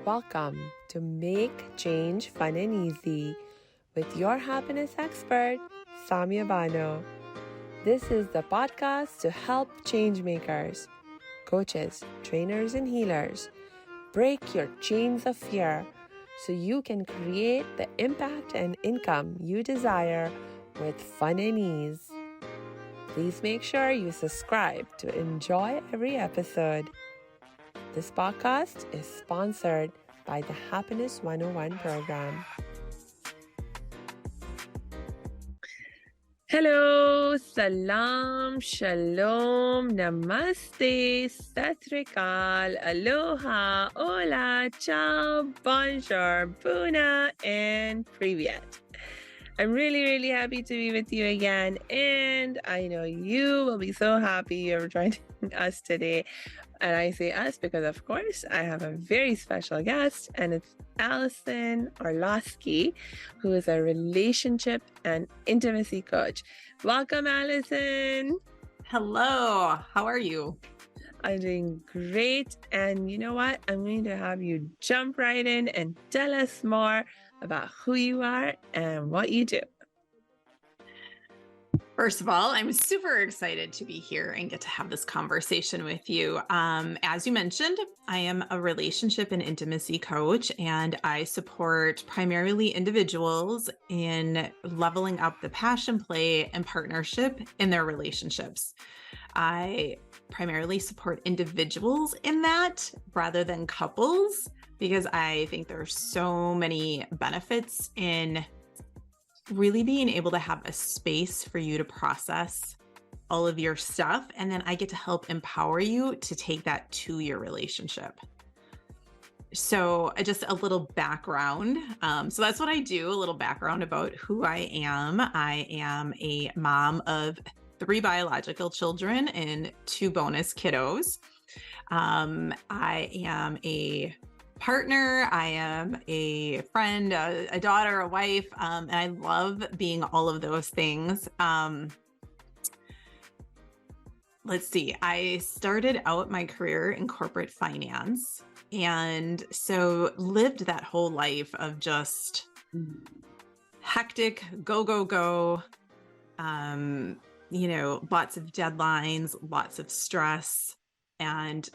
Welcome to Make Change Fun and Easy with your happiness expert, Samia Bano. This is the podcast to help change makers, coaches, trainers, and healers break your chains of fear so you can create the impact and income you desire with fun and ease. Please make sure you subscribe to enjoy every episode. This podcast is sponsored by the Happiness 101 program. Hello, salam, shalom, namaste, sat sri akal, aloha, hola, ciao, bonjour, buna, and privyet. I'm really happy to be with you again, and I know you will be so happy you're joining us today. And I say us because, of course, I have a very special guest, and it's Allison Orlovsky, who is a relationship and intimacy coach. Welcome, Allison. Hello. How are you? I'm doing great. And you know what? I'm going to have you jump right in and tell us more about who you are and what you do. First of all, I'm super excited to be here and get to have this conversation with you. As you mentioned, I am a relationship and intimacy coach, and I support primarily individuals in leveling up the passion, play, and partnership in their relationships. I primarily support individuals in that rather than couples, because I think there's so many benefits in really being able to have a space for you to process all of your stuff. And then I get to help empower you to take that to your relationship. So just a little background. So that's what I do, a little background about who I am. I am a mom of 3 biological children and 2 bonus kiddos. I am a partner, I am a friend, a daughter, a wife, and I love being all of those things. Let's see, I started out my career in corporate finance, and so lived that whole life of just hectic, go, lots of deadlines, lots of stress. And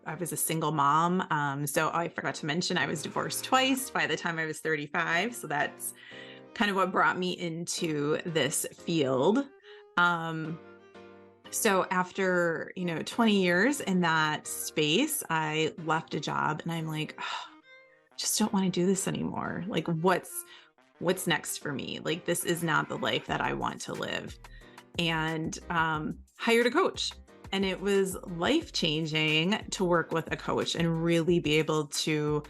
I was a single mom. So I forgot to mention I was divorced twice by the time I was 35. So that's kind of what brought me into this field. So after, 20 years in that space, I left a job and I'm like, just don't want to do this anymore. Like, what's next for me? Like, this is not the life that I want to live. And hired a coach. And it was life-changing to work with a coach and really be able to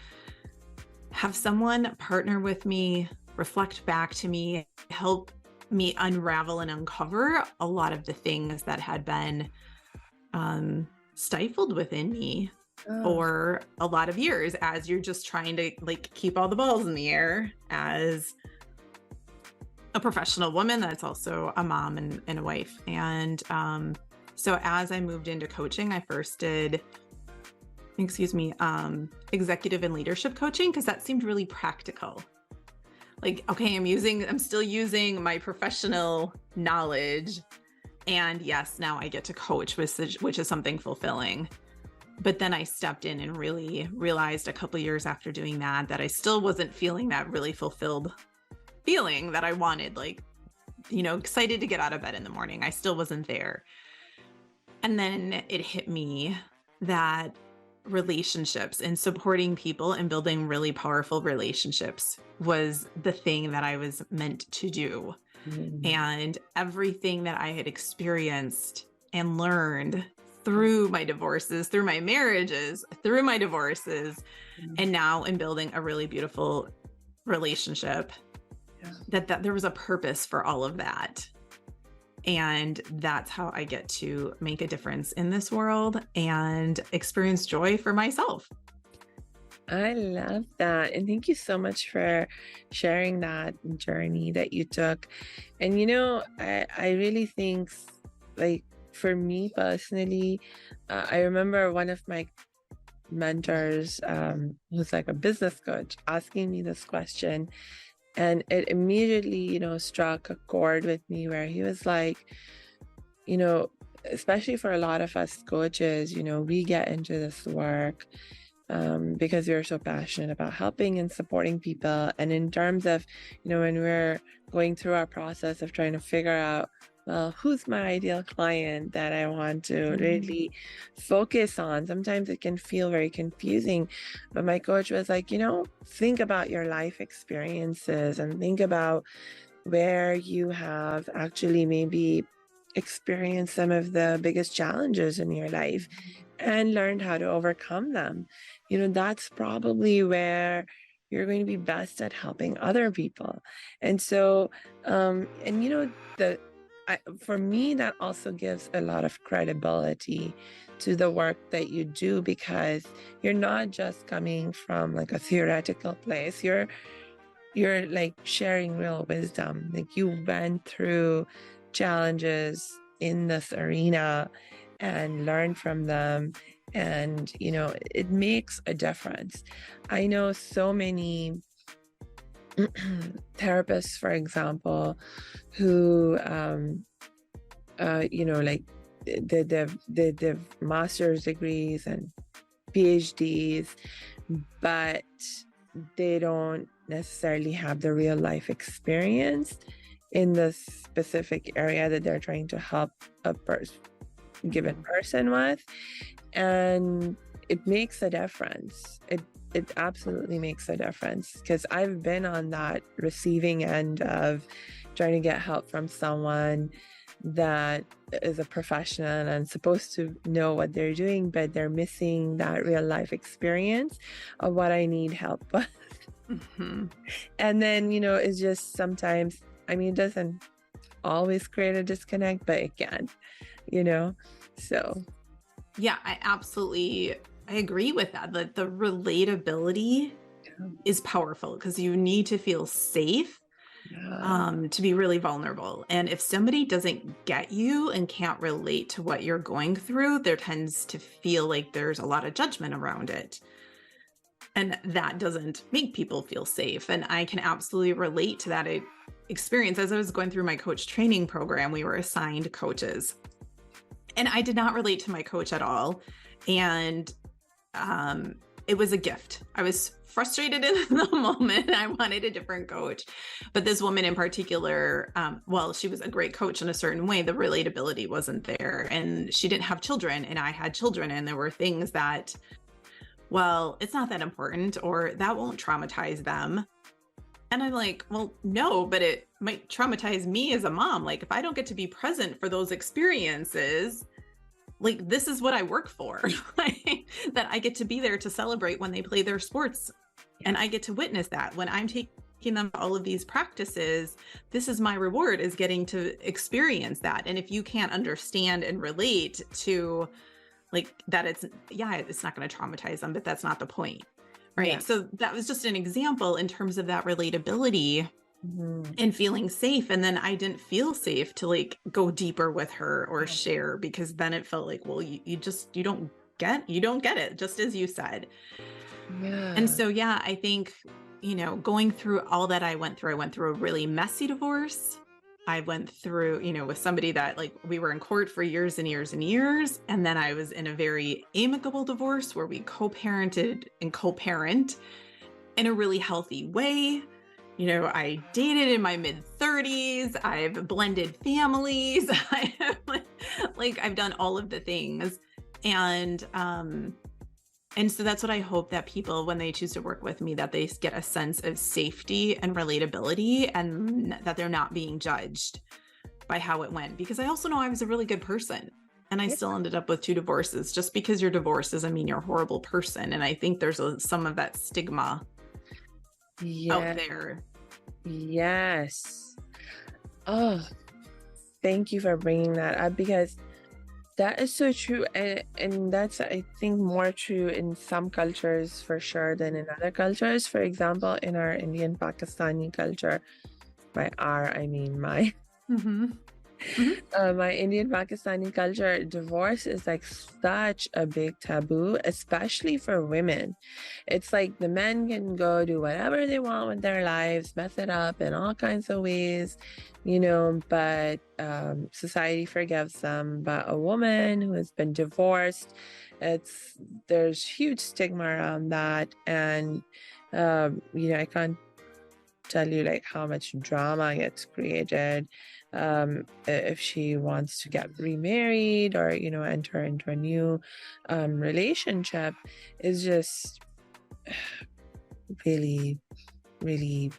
have someone partner with me, reflect back to me, help me unravel and uncover a lot of the things that had been stifled within me for a lot of years, as you're just trying to keep all the balls in the air as a professional woman that's also a mom and a wife. And so as I moved into coaching, I first did, executive and leadership coaching, because that seemed really practical. Like, okay, I'm still using my professional knowledge. And yes, now I get to coach, which is something fulfilling. But then I stepped in and really realized a couple years after doing that I still wasn't feeling that really fulfilled feeling that I wanted, excited to get out of bed in the morning. I still wasn't there. And then it hit me that relationships and supporting people and building really powerful relationships was the thing that I was meant to do. And everything that I had experienced and learned through my divorces, through my marriages, through my divorces, and now in building a really beautiful relationship, that there was a purpose for all of that. And that's how I get to make a difference in this world and experience joy for myself. I love that. And thank you so much for sharing that journey that you took. And, I really think, for me personally, I remember one of my mentors, who's like a business coach, asking me this question. And it immediately, struck a chord with me where he was like, especially for a lot of us coaches, we get into this work because we're so passionate about helping and supporting people. And in terms of, when we're going through our process of trying to figure out, well, who's my ideal client that I want to really focus on? Sometimes it can feel very confusing. But my coach was like, think about your life experiences and think about where you have actually maybe experienced some of the biggest challenges in your life and learned how to overcome them. That's probably where you're going to be best at helping other people. And so, for me, that also gives a lot of credibility to the work that you do, because you're not just coming from like a theoretical place. You're like sharing real wisdom. Like you went through challenges in this arena and learned from them. And, it makes a difference. I know so many therapists, for example, who, like they've master's degrees and PhDs, but they don't necessarily have the real life experience in the specific area that they're trying to help a given person with. And it makes a difference. It absolutely makes a difference, because I've been on that receiving end of trying to get help from someone that is a professional and supposed to know what they're doing, but they're missing that real life experience of what I need help with. And then, it's just sometimes, it doesn't always create a disconnect, but it can, so. Yeah, I agree with that. The relatability is powerful, because you need to feel safe to be really vulnerable. And if somebody doesn't get you and can't relate to what you're going through, there tends to feel like there's a lot of judgment around it. And that doesn't make people feel safe. And I can absolutely relate to that experience. As I was going through my coach training program, we were assigned coaches. And I did not relate to my coach at all. And it was a gift. I was frustrated in the moment. I wanted a different coach. But this woman in particular, she was a great coach in a certain way. The relatability wasn't there. And she didn't have children, and I had children. And there were things that, well, it's not that important, or that won't traumatize them. And I'm like, well, no, but it might traumatize me as a mom. Like, if I don't get to be present for those experiences, like, this is what I work for, that I get to be there to celebrate when they play their sports. And I get to witness that when I'm taking them to all of these practices. This is my reward, is getting to experience that. And if you can't understand and relate to like that, it's not going to traumatize them, but that's not the point. Right. Yeah. So that was just an example in terms of that relatability and feeling safe. And then I didn't feel safe to like go deeper with her or share, because then it felt like, well, you don't get it, just as you said. Yeah. And so, I think, going through all that I went through a really messy divorce. I went through, with somebody that like we were in court for years and years and years. And then I was in a very amicable divorce where we co-parented and co-parent in a really healthy way. I dated in my mid-30s. I've blended families. I've done all of the things. And so that's what I hope that people, when they choose to work with me, that they get a sense of safety and relatability, and that they're not being judged by how it went. Because I also know I was a really good person, and I still ended up with 2 divorces. Just because you're divorced doesn't mean you're a horrible person. And I think there's some of that stigma out there. Yes. Oh, thank you for bringing that up, because that is so true. And that's, I think, more true in some cultures for sure than in other cultures. For example, in our Indian Pakistani culture, by our, I mean my, My Indian Pakistani culture, divorce is like such a big taboo, especially for women. It's like the men can go do whatever they want with their lives, mess it up in all kinds of ways, but society forgives them. But a woman who has been divorced, there's huge stigma around that. And, I can't tell you like how much drama gets created if she wants to get remarried or enter into a new relationship is just really really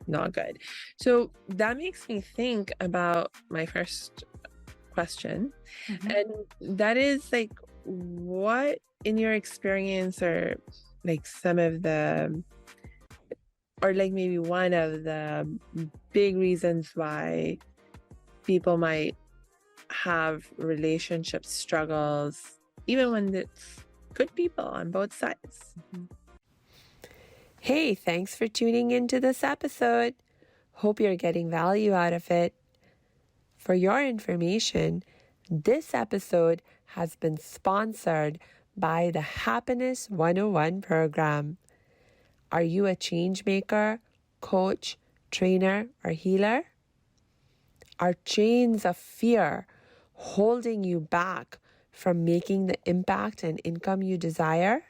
not good. So that makes me think about my first question, and that is like, what in your experience or like some of the, or like maybe one of the big reasons why people might have relationship struggles, even when it's good people on both sides. Hey, thanks for tuning into this episode. Hope you're getting value out of it. For your information, this episode has been sponsored by the Happiness 101 program. Are you a change maker, coach, trainer, or healer? Are chains of fear holding you back from making the impact and income you desire?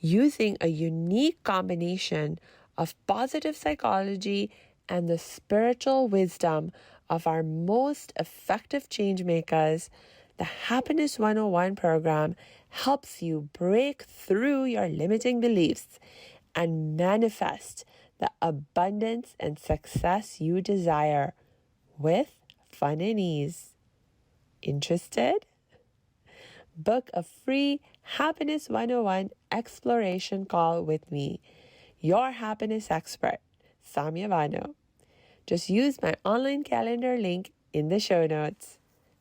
Using a unique combination of positive psychology and the spiritual wisdom of our most effective change makers, the Happiness 101 program helps you break through your limiting beliefs and manifest the abundance and success you desire with fun and ease. Interested? Book a free Happiness 101 exploration call with me, your happiness expert, Samia Bano. Just use my online calendar link in the show notes.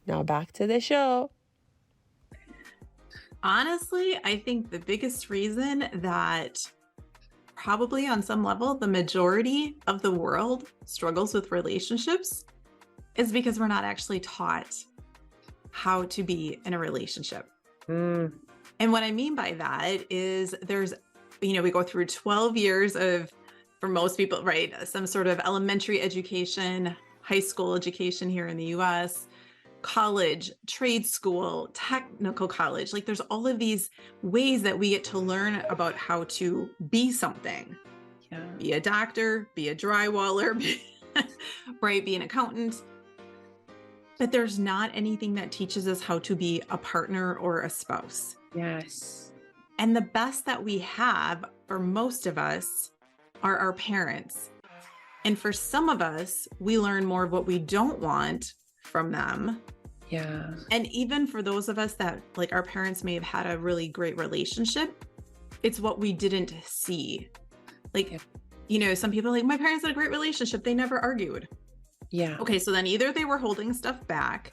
Now back to the show. Honestly, I think the biggest reason that probably on some level the majority of the world struggles with relationships is because we're not actually taught how to be in a relationship. And what I mean by that is we go through 12 years of, for most people, right, some sort of elementary education, high school education here in the US, college, trade school, technical college. Like there's all of these ways that we get to learn about how to be something. Yeah. Be a doctor, be a drywaller, right? Be an accountant. But there's not anything that teaches us how to be a partner or a spouse. Yes. And the best that we have for most of us are our parents. And for some of us, we learn more of what we don't want from them. Yeah. And even for those of us that like our parents may have had a really great relationship, it's what we didn't see. Like, some people are like, my parents had a great relationship. They never argued. Yeah. Okay. So then either they were holding stuff back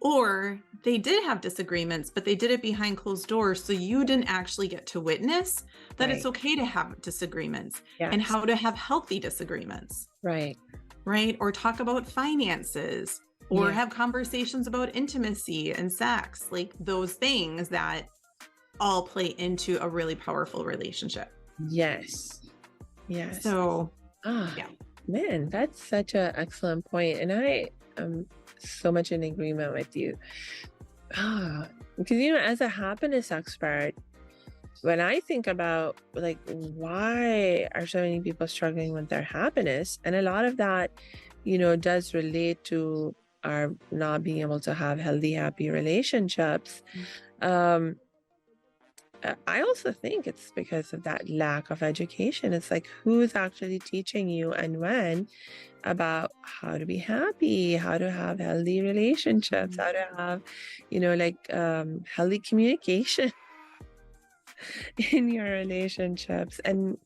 or they did have disagreements, but they did it behind closed doors. So you didn't actually get to witness that It's okay to have disagreements and how to have healthy disagreements. Right. Right. Or talk about finances or have conversations about intimacy and sex, like those things that all play into a really powerful relationship. Yes. Yes. So, man, that's such an excellent point. And I am so much in agreement with you. Because, as a happiness expert, when I think about like, why are so many people struggling with their happiness? And a lot of that, does relate to our not being able to have healthy, happy relationships. I also think it's because of that lack of education. It's like, who's actually teaching you and when about how to be happy, how to have healthy relationships, how to have, healthy communication in your relationships. And,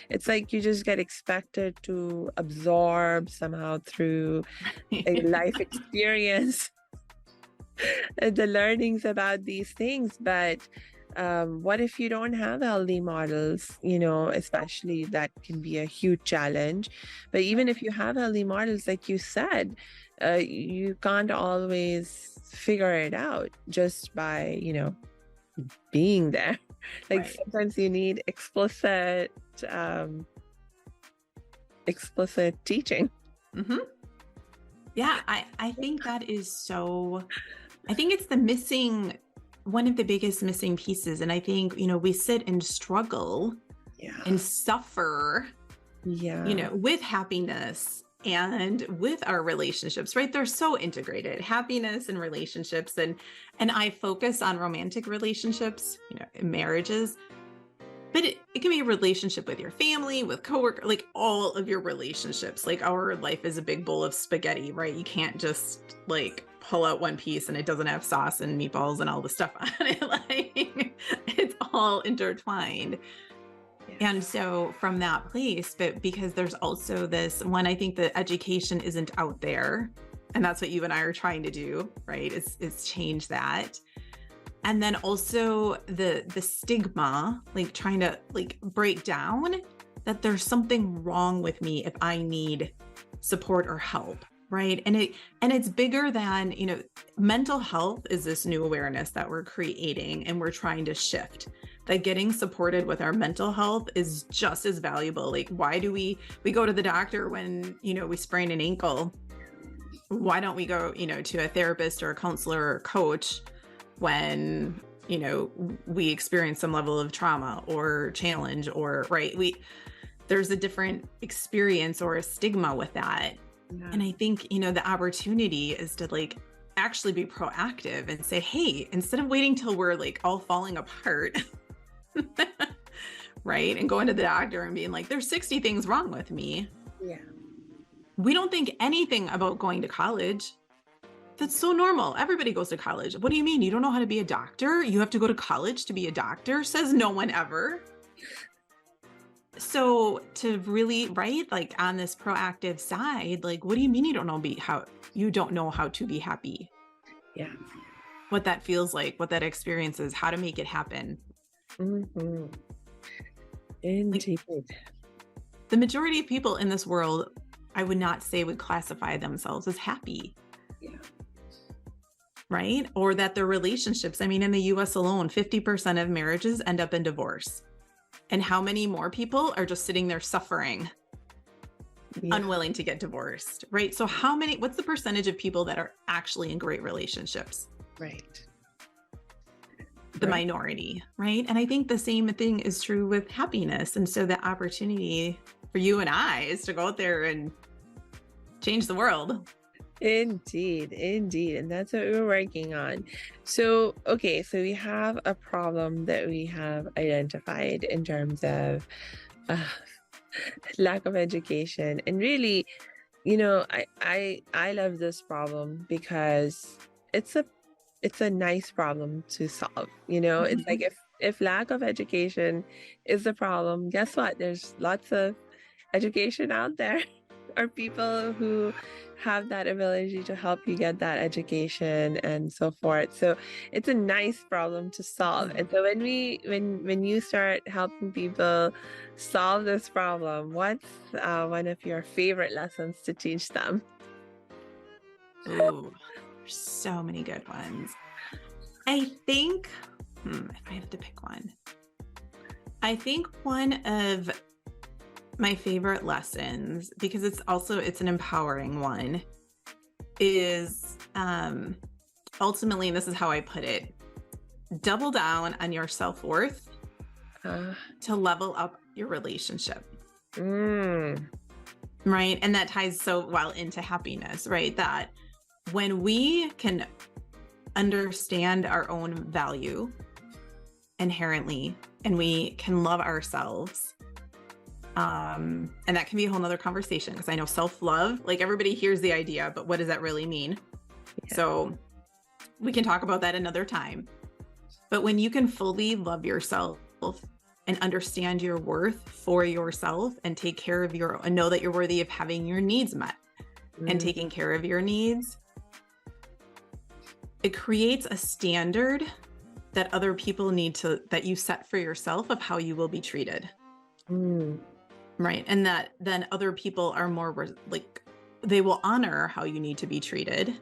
it's like you just get expected to absorb somehow through a life experience the learnings about these things. But What if you don't have healthy models? Especially that can be a huge challenge. But even if you have healthy models, like you said, you can't always figure it out just by, being there. Like Right. sometimes you need explicit teaching. Mm-hmm. Yeah, I think that is so, I think it's the missing, one of the biggest missing pieces. And I think, we sit and struggle and suffer, with happiness and with our relationships, right? They're so integrated, happiness and relationships. And I focus on romantic relationships, marriages, but it can be a relationship with your family, with coworker, like all of your relationships. Like our life is a big bowl of spaghetti, right? You can't just like pull out one piece and it doesn't have sauce and meatballs and all the stuff on it. Like it's all intertwined. And so from that place, but because there's also this one, I think that education isn't out there. And that's what you and I are trying to do, right? Is change that. And then also the stigma, like trying to like break down that there's something wrong with me if I need support or help, right? And it's bigger than, mental health is this new awareness that we're creating and we're trying to shift. That getting supported with our mental health is just as valuable. Like, why do we go to the doctor when, we sprain an ankle? Why don't we go, to a therapist or a counselor or a coach when, we experience some level of trauma or challenge or, right? There's a different experience or a stigma with that. Yeah. And I think, the opportunity is to like actually be proactive and say, hey, instead of waiting till we're like all falling apart, right? And going to the doctor and being like, there's 60 things wrong with me. Yeah. We don't think anything about going to college. That's so normal. Everybody goes to college. What do you mean? You don't know how to be a doctor? You have to go to college to be a doctor? Says no one ever. So to really, right, like on this proactive side, like, what do you mean you don't know how to be happy? Yeah. What that feels like, what that experience is, how to make it happen. Mm-hmm. Indeed. Like, the majority of people in this world, I would not say would classify themselves as happy. Yeah. Right? Or that their relationships, I mean, in the US alone, 50% of marriages end up in divorce. And how many more people are just sitting there suffering, unwilling to get divorced, right? So what's the percentage of people that are actually in great relationships? Right. The minority, right? And I think the same thing is true with happiness. And so the opportunity for you and I is to go out there and change the world. Indeed. And that's what we're working on. So, okay, so we have a problem that we have identified in terms of lack of education. And really, I love this problem because it's a nice problem to solve. It's like if lack of education is the problem, guess what? There's lots of education out there. Or people who have that ability to help you get that education and so forth. So it's a nice problem to solve. And so when you start helping people solve this problem, what's one of your favorite lessons to teach them? Ooh, there's so many good ones. I think, if I had to pick one, I think one of my favorite lessons, because it's an empowering one, is ultimately, and this is how I put it, double down on your self-worth to level up your relationship. Right? And that ties so well into happiness, right? That when we can understand our own value inherently and we can love ourselves, and that can be a whole nother conversation, because I know self-love, like everybody hears the idea, but what does that really mean? Yeah. So we can talk about that another time. But when you can fully love yourself and understand your worth for yourself and take care of and know that you're worthy of having your needs met and taking care of your needs, it creates a standard that other people that you set for yourself of how you will be treated. Mm. Right. And that then other people are more like, they will honor how you need to be treated,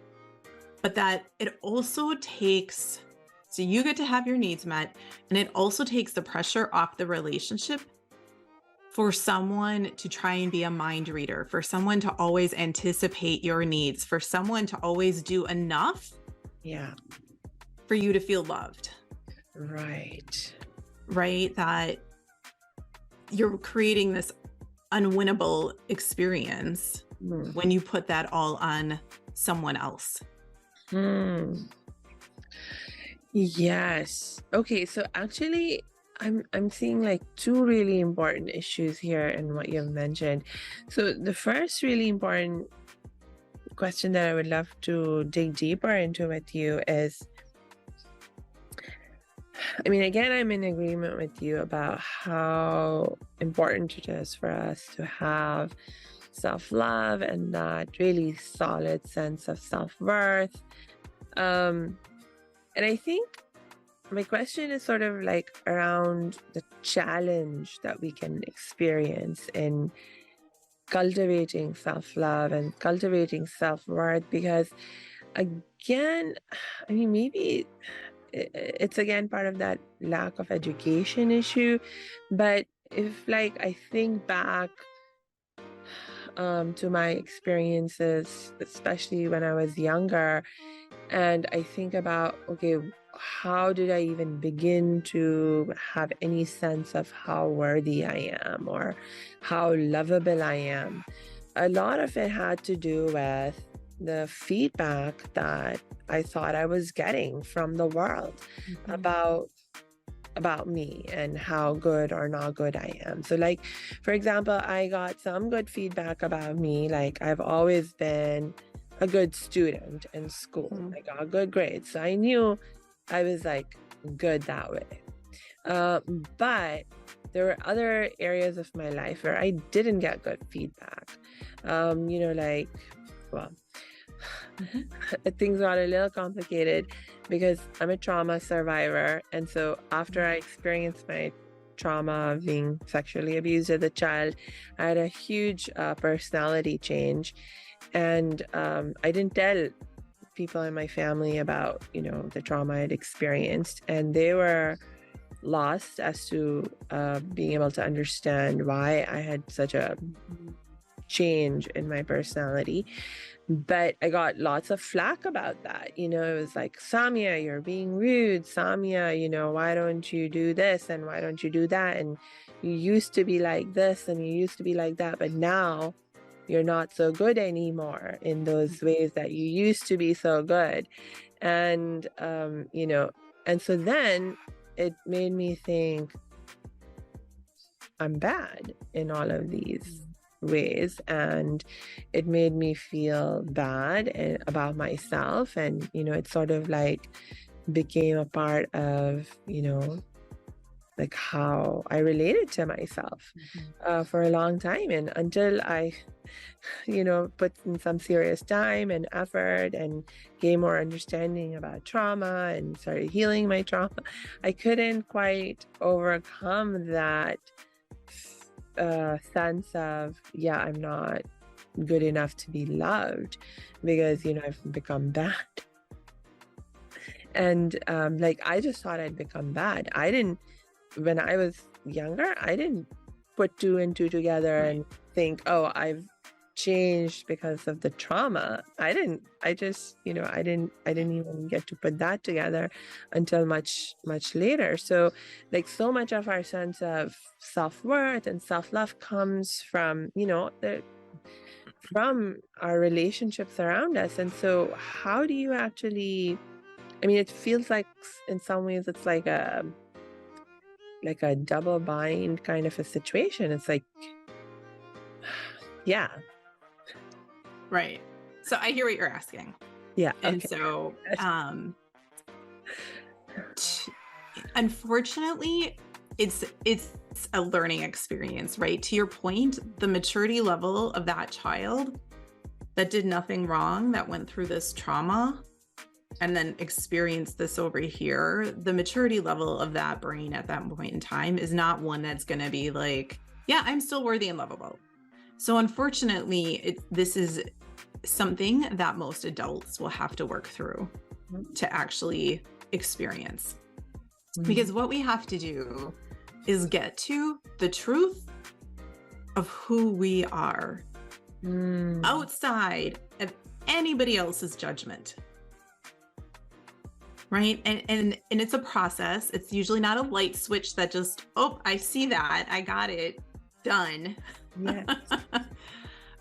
but that it also takes, so you get to have your needs met, and it also takes the pressure off the relationship for someone to try and be a mind reader, for someone to always anticipate your needs, for someone to always do enough for you to feel loved. Right. Right? That you're creating this unwinnable experience when you put that all on someone else. Yes. Okay, so actually I'm seeing like two really important issues here in what you've mentioned. So the first really important question that I would love to dig deeper into with you is, I mean, again, I'm in agreement with you about how important it is for us to have self-love and that really solid sense of self-worth. And I think my question is sort of like around the challenge that we can experience in cultivating self-love and cultivating self-worth, because again, I mean, maybe it's again part of that lack of education issue. But if like I think back to my experiences, especially when I was younger, and I think about, okay, how did I even begin to have any sense of how worthy I am or how lovable I am? A lot of it had to do with the feedback that I thought I was getting from the world about me and how good or not good I am. So like, for example, I got some good feedback about me. Like I've always been a good student in school. I got good grades. So I knew I was like good that way. But there were other areas of my life where I didn't get good feedback. You know, like, well, things got a little complicated because I'm a trauma survivor. And so after I experienced my trauma of being sexually abused as a child, I had a huge personality change. And I didn't tell people in my family about, you know, the trauma I'd experienced. And they were lost as to being able to understand why I had such a change in my personality. But I got lots of flack about that. You know, it was like, Samia, you're being rude. Samia, you know, why don't you do this and why don't you do that? And you used to be like this and you used to be like that, but now you're not so good anymore in those ways that you used to be so good. And, you know, and so then it made me think I'm bad in all of these ways, and it made me feel bad about myself. And you know, it sort of like became a part of, you know, like how I related to myself for a long time. And until I, you know, put in some serious time and effort and gained more understanding about trauma and started healing my trauma, I couldn't quite overcome that sense of, yeah, I'm not good enough to be loved because, you know, I've become bad. And like, I just thought I'd become bad. I didn't, when I was younger, I didn't put two and two together and think, oh, I've changed because of the trauma. I just, you know, I didn't even get to put that together until much later. So like, so much of our sense of self-worth and self-love comes from, you know, from our relationships around us. And so how do you actually, I mean, it feels like in some ways it's like a double bind kind of a situation. It's like, yeah. Right. So I hear what you're asking. Yeah. And okay. so, unfortunately, it's a learning experience, right? To your point, the maturity level of that child that did nothing wrong, that went through this trauma, and then experience this over here, the maturity level of that brain at that point in time is not one that's going to be like, yeah, I'm still worthy and lovable. So unfortunately, this is something that most adults will have to work through to actually experience. Because what we have to do is get to the truth of who we are outside of anybody else's judgment. Right. And it's a process. It's usually not a light switch that just, oh, I see that. I got it done. Yes.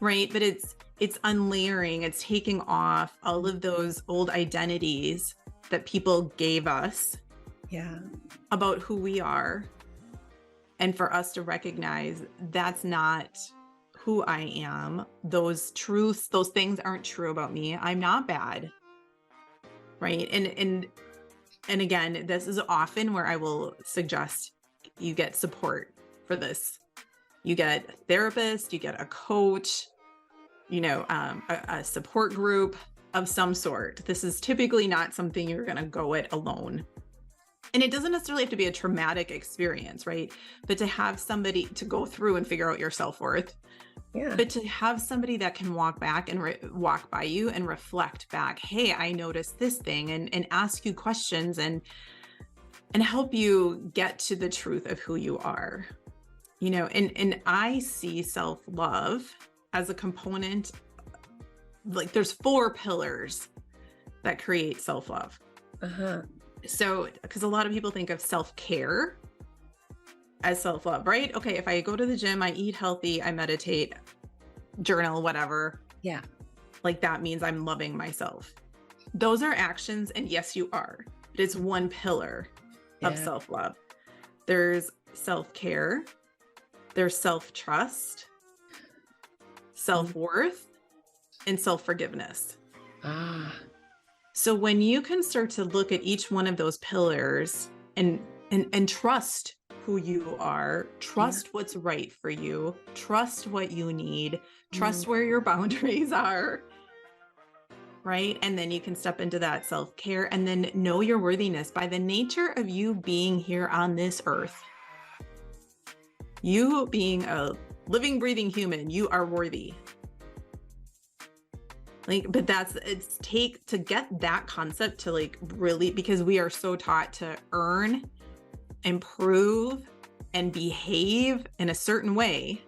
Right. But it's unlayering. It's taking off all of those old identities that people gave us about who we are. And for us to recognize that's not who I am. Those truths, those things aren't true about me. I'm not bad. Right. And again, this is often where I will suggest you get support for this. You get a therapist, you get a coach, a support group of some sort. This is typically not something you're going to go it alone. And it doesn't necessarily have to be a traumatic experience, right? But to have somebody to go through and figure out your self-worth. Yeah. But to have somebody that can walk back and walk by you and reflect back, hey, I noticed this thing, and ask you questions and help you get to the truth of who you are. And I see self-love as a component, like there's 4 pillars that create self-love. So, because a lot of people think of self-care as self-love, right? Okay, if I go to the gym, I eat healthy, I meditate, journal, whatever. Yeah. Like that means I'm loving myself. Those are actions, and yes, you are. But it's one pillar of self-love. There's self-care, there's self-trust, self-worth, and self-forgiveness. So when you can start to look at each one of those pillars and trust who you are, trust what's right for you, trust what you need, trust where your boundaries are, right? And then you can step into that self-care and then know your worthiness by the nature of you being here on this earth. You being a living, breathing human, you are worthy. But to get that concept to really, because we are so taught to earn and prove and behave in a certain way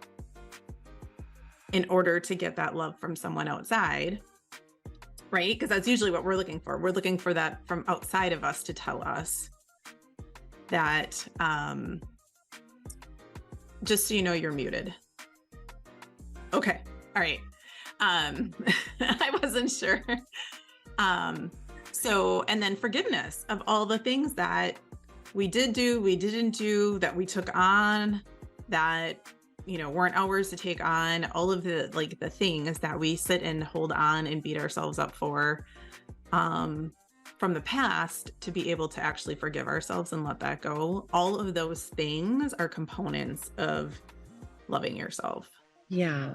in order to get that love from someone outside, right? Because that's usually what we're looking for. We're looking for that from outside of us to tell us that, just so you know, you're muted. Okay. All right. I wasn't sure. And then forgiveness of all the things that we did do, we didn't do, that we took on, that, weren't ours to take on, all of the things that we sit and hold on and beat ourselves up for, from the past, to be able to actually forgive ourselves and let that go. All of those things are components of loving yourself. Yeah.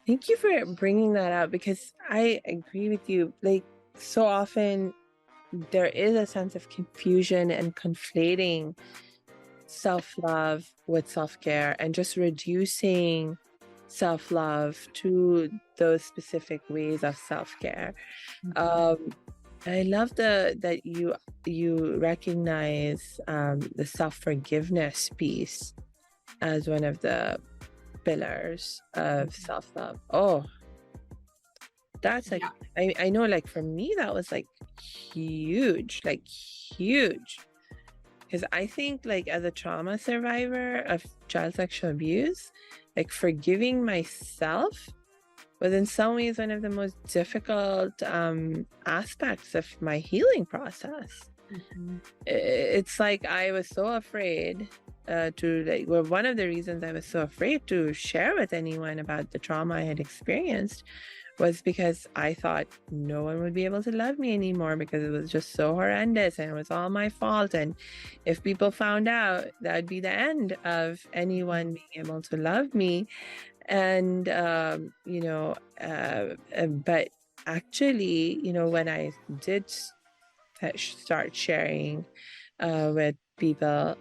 Thank you for bringing that up, because I agree with you. So often there is a sense of confusion and conflating self-love with self-care and just reducing self-love to those specific ways of self-care. I love that you recognize the self-forgiveness piece as one of the pillars of self-love. Oh, that's I know, for me, that was huge, because I think as a trauma survivor of child sexual abuse, forgiving myself was in some ways one of the most difficult aspects of my healing process. It's I was so afraid one of the reasons I was so afraid to share with anyone about the trauma I had experienced was because I thought no one would be able to love me anymore, because it was just so horrendous and it was all my fault. And if people found out, that would be the end of anyone being able to love me. And, but actually, when I did start sharing with people,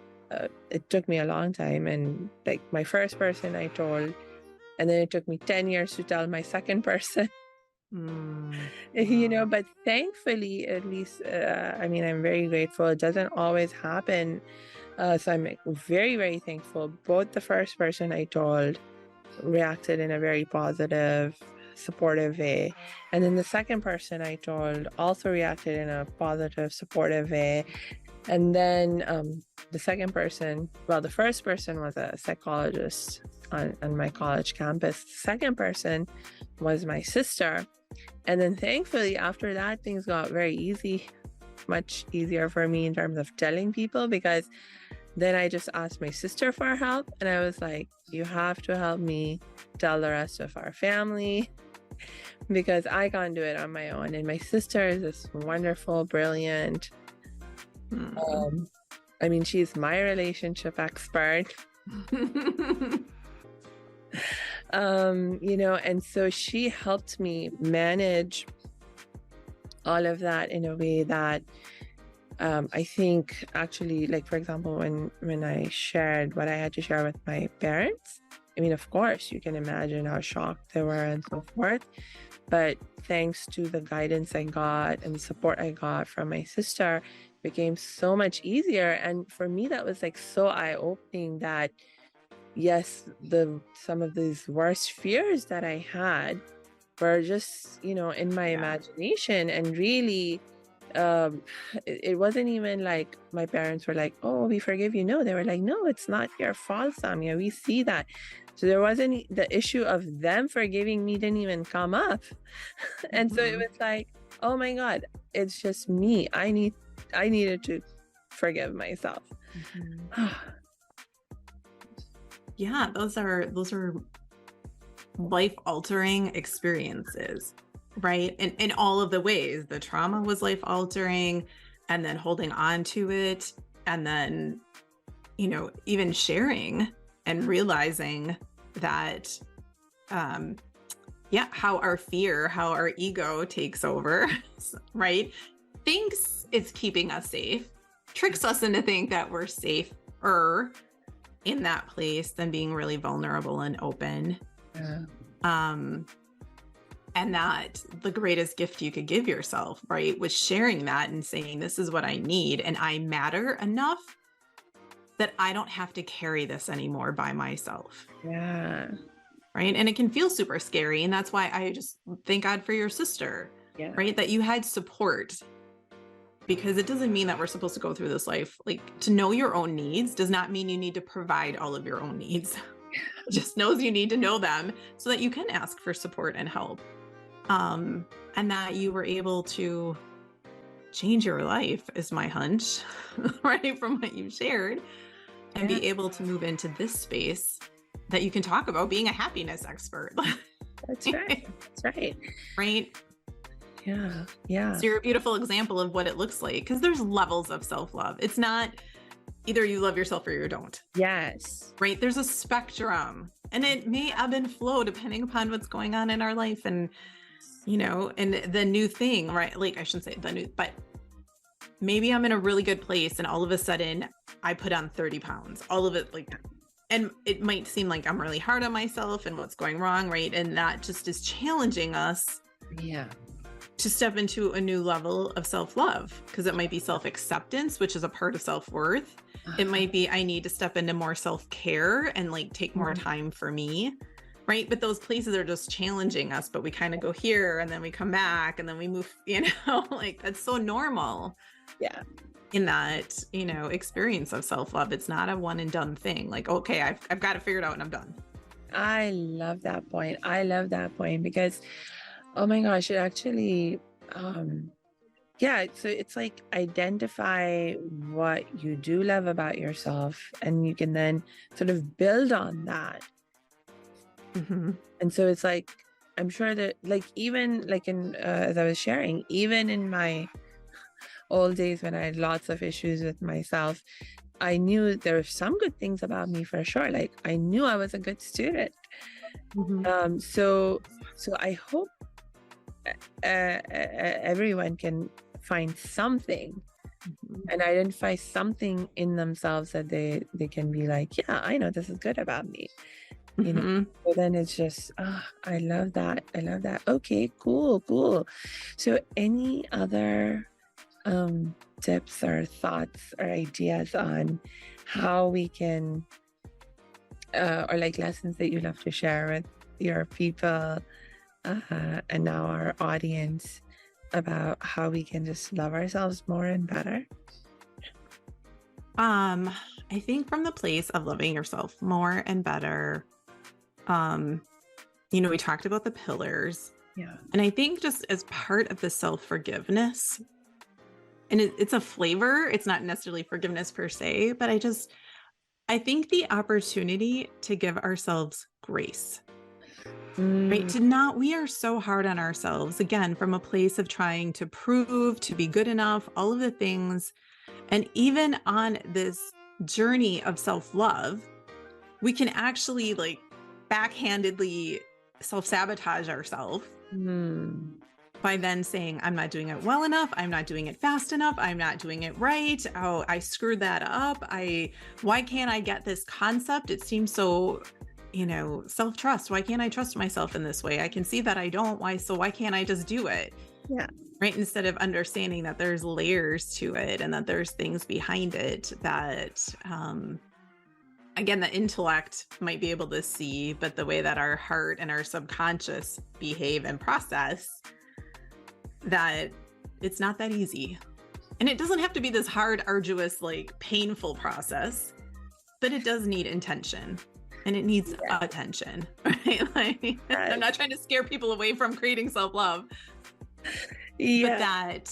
it took me a long time. And like my first person I told, and then it took me 10 years to tell my second person. Wow. But thankfully, at least, I'm very grateful. It doesn't always happen. So I'm very, very thankful. Both the first person I told reacted in a very positive, supportive way. And then the second person I told also reacted in a positive, supportive way. And then the first person was a psychologist on my college campus. The second person was my sister. And then thankfully, after that, things got very easy, much easier for me in terms of telling people, because then I just asked my sister for help. And I was like, you have to help me tell the rest of our family, because I can't do it on my own. And my sister is this wonderful, brilliant, she's my relationship expert. And so she helped me manage all of that in a way that I think actually, like, for example, when I shared what I had to share with my parents, of course, you can imagine how shocked they were and so forth. But thanks to the guidance I got and the support I got from my sister, it became so much easier. And for me, that was like so eye-opening that, yes, some of these worst fears that I had were just, in my imagination. And really, it wasn't even like my parents were like, oh, we forgive you. No, they were like, no, it's not your fault, Samia. We see that. So there wasn't the issue of them forgiving me, didn't even come up. And so it was like, oh my God, it's just me. I needed to forgive myself. Yeah, those are life-altering experiences, right? In all of the ways. The trauma was life-altering, and then holding on to it, and then, even sharing and realizing that, how our ego takes over, right? Thinks it's keeping us safe, tricks us into think that we're safer in that place than being really vulnerable and open. And that the greatest gift you could give yourself, right, was sharing that and saying, this is what I need, and I matter enough that I don't have to carry this anymore by myself. Yeah. Right. And it can feel super scary. And that's why I just thank God for your sister, right, that you had support. Because it doesn't mean that we're supposed to go through this life. Like, to know your own needs does not mean you need to provide all of your own needs. Just knows you need to know them so that you can ask for support and help. And that you were able to change your life is my hunch, right, from what you shared, and be able to move into this space that you can talk about being a happiness expert. That's right. That's right. Right. Yeah. Yeah. So you're a beautiful example of what it looks like, because there's levels of self-love. It's not either you love yourself or you don't. Yes. Right. There's a spectrum, and it may ebb and flow depending upon what's going on in our life. And, and the new thing, right? Like, I shouldn't say the new, but maybe I'm in a really good place and all of a sudden I put on 30 pounds, all of it, like, and it might seem like I'm really hard on myself and what's going wrong. Right. And that just is challenging us. Yeah. To step into a new level of self-love, because it might be self-acceptance, which is a part of self-worth. It might be, I need to step into more self-care and like take more time for me. Right. But those places are just challenging us, but we kind of go here and then we come back and then we move, like, that's so normal. Yeah. In that, experience of self-love. It's not a one and done thing. Like, okay, I've got it figured out and I'm done. I love that point. Because, oh my gosh, it actually, so it's like, identify what you do love about yourself, and you can then sort of build on that. And so it's like, I'm sure that, like, even like as I was sharing, even in my old days when I had lots of issues with myself, I knew there were some good things about me for sure. Like, I knew I was a good student. So I hope everyone can find something and identify something in themselves that they can be like, yeah, I know this is good about me. You know, so then it's just, I love that. I love that. Okay, cool. So any other tips or thoughts or ideas on how we can, or like lessons that you love to share with your people and now our audience about how we can just love ourselves more and better? I think from the place of loving yourself more and better, we talked about the pillars. Yeah. And I think just as part of the self-forgiveness, and it's a flavor, it's not necessarily forgiveness per se, but I think the opportunity to give ourselves grace, right? We are so hard on ourselves, again, from a place of trying to prove, to be good enough, all of the things. And even on this journey of self-love, we can actually like backhandedly self-sabotage ourselves by then saying, I'm not doing it well enough. I'm not doing it fast enough. I'm not doing it right. Oh, I screwed that up. Why can't I get this concept? It seems so, self-trust. Why can't I trust myself in this way? I can see that I don't. Why can't I just do it? Yeah. Right. Instead of understanding that there's layers to it and that there's things behind it that, again, the intellect might be able to see, but the way that our heart and our subconscious behave and process, that it's not that easy. And it doesn't have to be this hard, arduous, like painful process, but it does need intention and it needs attention, right? Like, I'm not trying to scare people away from creating self-love. But that,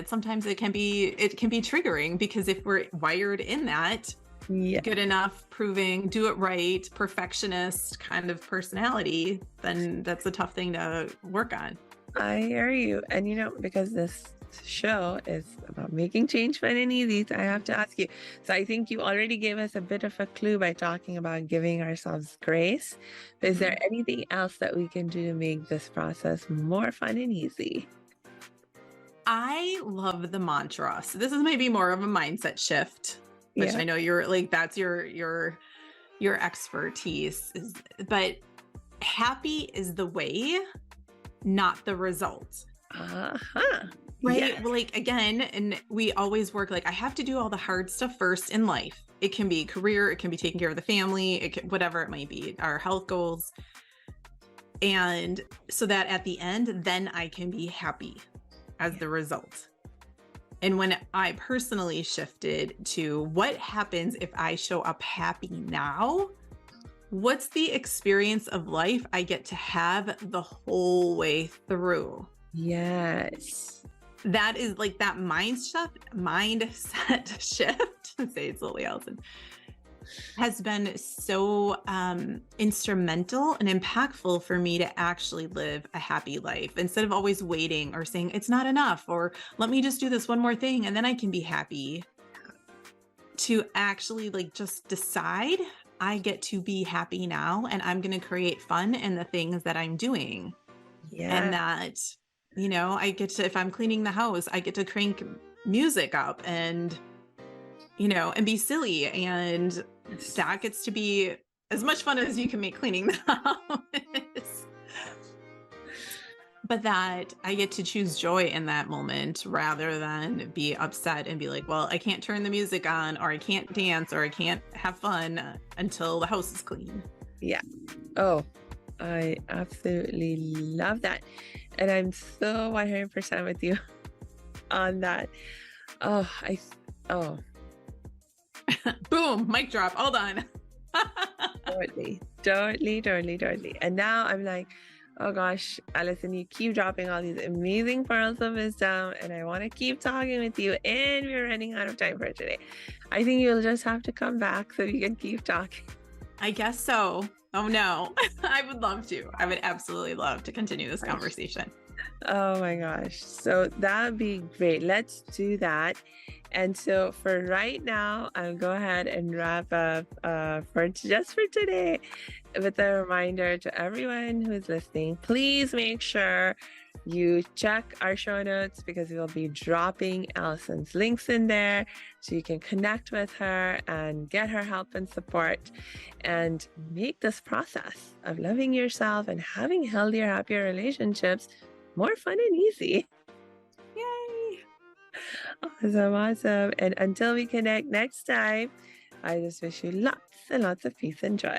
sometimes it can be triggering, because if we're wired in that good enough, proving, do it right, perfectionist kind of personality, then that's a tough thing to work on. I hear you. And because this show is about making change fun and easy, so I have to ask you. So I think you already gave us a bit of a clue by talking about giving ourselves grace. Is there anything else that we can do to make this process more fun and easy? I love the mantra. So this is maybe more of a mindset shift, which I know you're like, that's your expertise, but happy is the way, not the result. Right. Yes. Well, like, again, and we always work like, I have to do all the hard stuff first in life. It can be career, it can be taking care of the family, whatever it might be, our health goals. And so that at the end, then I can be happy as the result. And when I personally shifted to what happens if I show up happy now, what's the experience of life I get to have the whole way through? Yes. That is like that mindset shift, say it slowly, Allison, has been so instrumental and impactful for me to actually live a happy life, instead of always waiting or saying it's not enough, or let me just do this one more thing and then I can be happy. To actually like just decide I get to be happy now, and I'm going to create fun in the things that I'm doing. And that, I get to, if I'm cleaning the house, I get to crank music up and, and be silly. And that gets to be as much fun as you can make cleaning the house. But that I get to choose joy in that moment rather than be upset and be like, well, I can't turn the music on, or I can't dance, or I can't have fun until the house is clean. Yeah. Oh, I absolutely love that. And I'm so 100% with you on that. Boom, mic drop, all done. Totally. And now I'm like, oh gosh, Allison, you keep dropping all these amazing pearls of wisdom, and I want to keep talking with you, and we're running out of time for today. I think you'll just have to come back so we can keep talking. I guess so. Oh no, I would love to. I would absolutely love to continue this conversation. Oh my gosh. So that'd be great. Let's do that. And so for right now, I'll go ahead and wrap up for just for today with a reminder to everyone who's listening. Please make sure you check our show notes because we'll be dropping Allison's links in there so you can connect with her and get her help and support and make this process of loving yourself and having healthier, happier relationships more fun and easy. Yay! Awesome. And until we connect next time, I just wish you lots and lots of peace and joy.